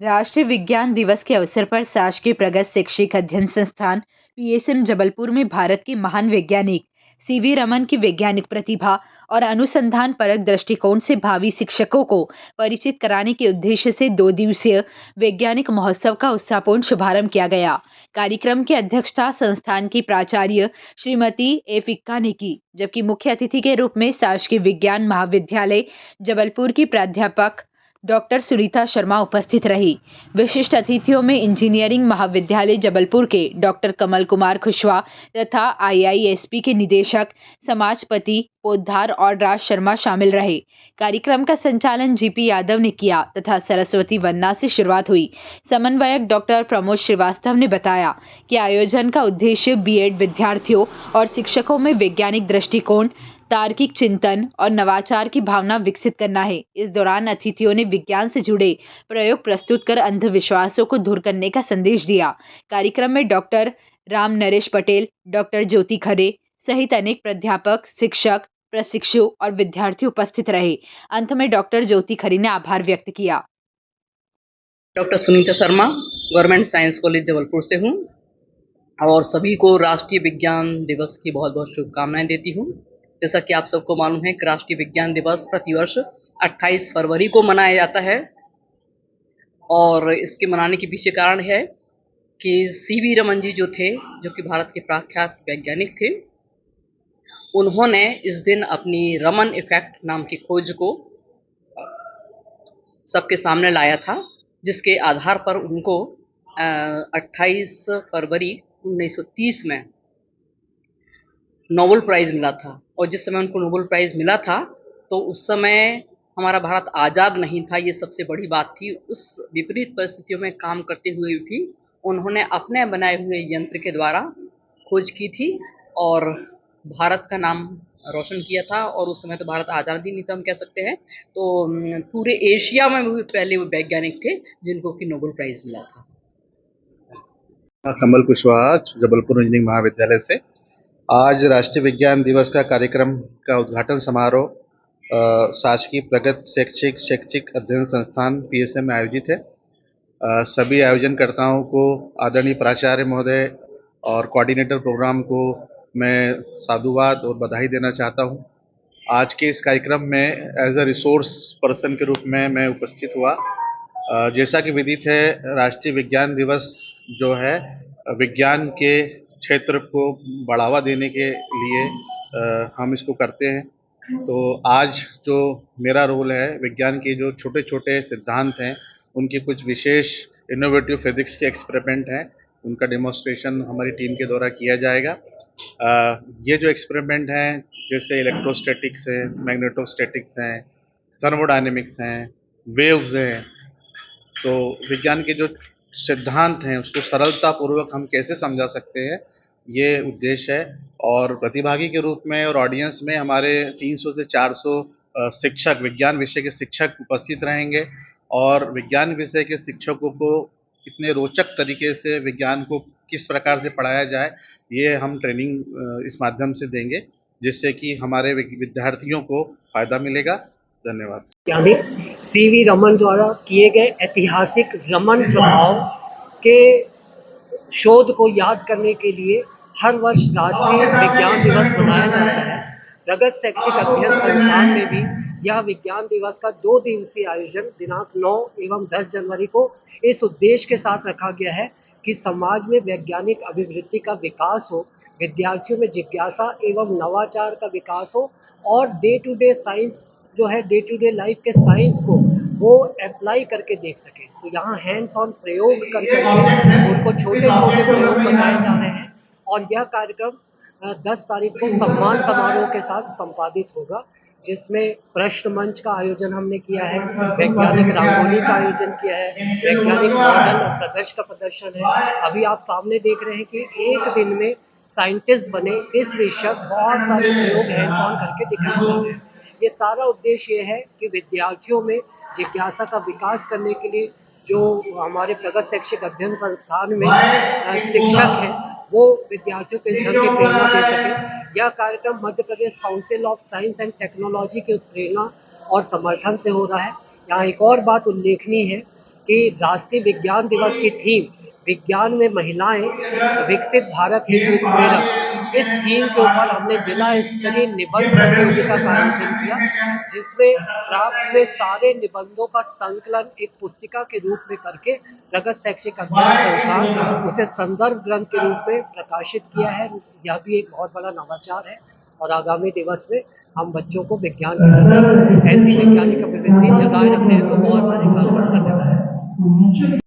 राष्ट्रीय विज्ञान दिवस के अवसर पर शासकीय प्रगत शैक्षिक अध्ययन संस्थान पीएसएम जबलपुर में भारत के महान वैज्ञानिक सीवी रमन की वैज्ञानिक प्रतिभा और अनुसंधान परक दृष्टिकोण से भावी शिक्षकों को परिचित कराने के उद्देश्य से 2 दिवसीय वैज्ञानिक महोत्सव का उत्साहपूर्ण शुभारंभ किया गया। कार्यक्रम की अध्यक्षता संस्थान की प्राचार्य श्रीमती ए फिक्का ने की, जबकि मुख्य अतिथि के रूप में शासकीय विज्ञान महाविद्यालय जबलपुर की प्राध्यापक डॉक्टर सुनीता शर्मा उपस्थित रही। विशिष्ट अतिथियों में इंजीनियरिंग महाविद्यालय जबलपुर के डॉक्टर कमल कुमार खुशवा तथा आईआईएसपी के निदेशक समाजपति पोद्दार और राज शर्मा शामिल रहे। कार्यक्रम का संचालन जीपी यादव ने किया तथा सरस्वती वन्ना से शुरुआत हुई। समन्वयक डॉक्टर प्रमोद श्रीवास्तव ने बताया कि आयोजन का उद्देश्य बीएड विद्यार्थियों और शिक्षकों में वैज्ञानिक दृष्टिकोण, तार्किक चिंतन और नवाचार की भावना विकसित करना है। इस दौरान अतिथियों ने विज्ञान से जुड़े प्रयोग प्रस्तुत कर अंधविश्वासों को दूर करने का संदेश दिया। कार्यक्रम में डॉक्टर राम नरेश पटेल, डॉक्टर ज्योति खरे सहित अनेक प्राध्यापक, शिक्षक, प्रशिक्षु और विद्यार्थी उपस्थित रहे। अंत में डॉक्टर ज्योति खरे ने आभार व्यक्त किया। Doctor Sunita Sharma, government science college Jabalpur से हूँ और सभी को राष्ट्रीय विज्ञान दिवस की बहुत बहुत शुभकामनाएं देती हूँ। जैसा कि आप सबको मालूम है कि राष्ट्रीय विज्ञान दिवस प्रतिवर्ष 28 फरवरी को मनाया जाता है और इसके मनाने के पीछे कारण है कि सीवी रमन जी जो थे, जो कि भारत के प्रख्यात वैज्ञानिक थे, उन्होंने इस दिन अपनी रमन इफेक्ट नाम की खोज को सबके सामने लाया था, जिसके आधार पर उनको 28 फरवरी 1930 में नोबेल प्राइज़ मिला था। और जिस समय उनको नोबेल प्राइज़ मिला था तो उस समय हमारा भारत आज़ाद नहीं था, ये सबसे बड़ी बात थी। उस विपरीत परिस्थितियों में काम करते हुए भी उन्होंने अपने बनाए हुए यंत्र के द्वारा खोज की थी और भारत का नाम रोशन किया था। और उस समय तो भारत आज़ाद ही नहीं था, हम कह सकते हैं। तो पूरे एशिया में भी पहले वो वैज्ञानिक थे जिनको कि नोबेल प्राइज़ मिला था। कमल कुशवाहा, जबलपुर इंजीनियरिंग महाविद्यालय से। आज राष्ट्रीय विज्ञान दिवस का कार्यक्रम का उद्घाटन समारोह शासकीय प्रगत शैक्षिक अध्ययन संस्थान पीएसएम में आयोजित है। सभी आयोजनकर्ताओं को, आदरणीय प्राचार्य महोदय और कोऑर्डिनेटर प्रोग्राम को मैं साधुवाद और बधाई देना चाहता हूं। आज के इस कार्यक्रम में एज अ रिसोर्स पर्सन के रूप में मैं उपस्थित हुआ। जैसा कि विदित है, राष्ट्रीय विज्ञान दिवस जो है विज्ञान के क्षेत्र को बढ़ावा देने के लिए हम इसको करते हैं। तो आज जो मेरा रोल है, विज्ञान के जो छोटे छोटे सिद्धांत हैं उनकी कुछ विशेष इनोवेटिव फिजिक्स के एक्सपेरिमेंट हैं, उनका डेमोन्स्ट्रेशन हमारी टीम के द्वारा किया जाएगा। ये जो एक्सपेरिमेंट हैं जैसे इलेक्ट्रोस्टैटिक्स हैं, मैग्नेटोस्टैटिक्स हैं, थर्मोडायनेमिक्स हैं, वेव्स हैं, तो विज्ञान के जो सिद्धांत हैं उसको सरलतापूर्वक हम कैसे समझा सकते हैं, ये उद्देश्य है। और प्रतिभागी के रूप में और ऑडियंस में हमारे 300 से 400 शिक्षक, विज्ञान विषय के शिक्षक उपस्थित रहेंगे और विज्ञान विषय के शिक्षकों को इतने रोचक तरीके से विज्ञान को किस प्रकार से पढ़ाया जाए, ये हम ट्रेनिंग इस माध्यम से देंगे, जिससे कि हमारे विद्यार्थियों को फ़ायदा मिलेगा। धन्यवाद। वैज्ञानिक सीवी रमन द्वारा किए गए ऐतिहासिक रमन प्रभाव के शोध को याद करने के लिए हर वर्ष राष्ट्रीय विज्ञान दिवस मनाया जाता है। प्रगत शैक्षिक अध्ययन संस्थान में भी यह विज्ञान दिवस का 2 दिवसीय आयोजन दिनांक 9 एवं 10 जनवरी को इस उद्देश्य के साथ रखा गया है कि समाज में वैज्ञानिक अभिवृत्ति का विकास हो, विद्यार्थियों में जिज्ञासा एवं नवाचार का विकास हो और डे टू डे साइंस जो है, डे टू डे लाइफ के साइंस को वो अप्लाई करके देख सकें। तो यहाँ हैंड्स ऑन प्रयोग कर करके उनको छोटे छोटे प्रयोग बताए जा रहे हैं और यह कार्यक्रम 10 तारीख को सम्मान समारोह के साथ संपादित होगा, जिसमें प्रश्न मंच का आयोजन हमने किया है, वैज्ञानिक रंगोली का आयोजन किया है, वैज्ञानिक मॉडल और प्रदर्शन का प्रदर्शन है। अभी आप सामने देख रहे हैं कि एक दिन में साइंटिस्ट बने इस विषय बहुत सारे प्रयोग हैंड्स ऑन करके दिखाए जा रहे हैं। ये सारा उद्देश्य ये है कि विद्यार्थियों में जिज्ञासा का विकास करने के लिए जो हमारे प्रगत शैक्षिक अध्ययन संस्थान में शिक्षक हैं वो विद्यार्थियों को इस ढंग की प्रेरणा दे सके। यह कार्यक्रम Madhya Pradesh council of science and technology के प्रेरणा और समर्थन से हो रहा है। यहाँ एक और बात उल्लेखनीय है कि राष्ट्रीय विज्ञान दिवस की थीम विज्ञान में महिलाएं विकसित भारत हेतु एक प्रेरक, इस थीम के ऊपर हमने जिला स्तरीय निबंध प्रतियोगिता का आयोजन किया, जिसमें प्राप्त हुए सारे निबंधों का संकलन एक पुस्तिका के रूप में करके प्रगत शैक्षिक अध्ययन संस्थान उसे संदर्भ ग्रंथ के रूप में प्रकाशित किया है। यह भी एक बहुत बड़ा नवाचार है और आगामी दिवस में हम बच्चों को विज्ञान के प्रति ऐसी वैज्ञानिक प्रवृत्ति जगाए रख रहे हैं तो बहुत सारे कार्य करने वाले हैं।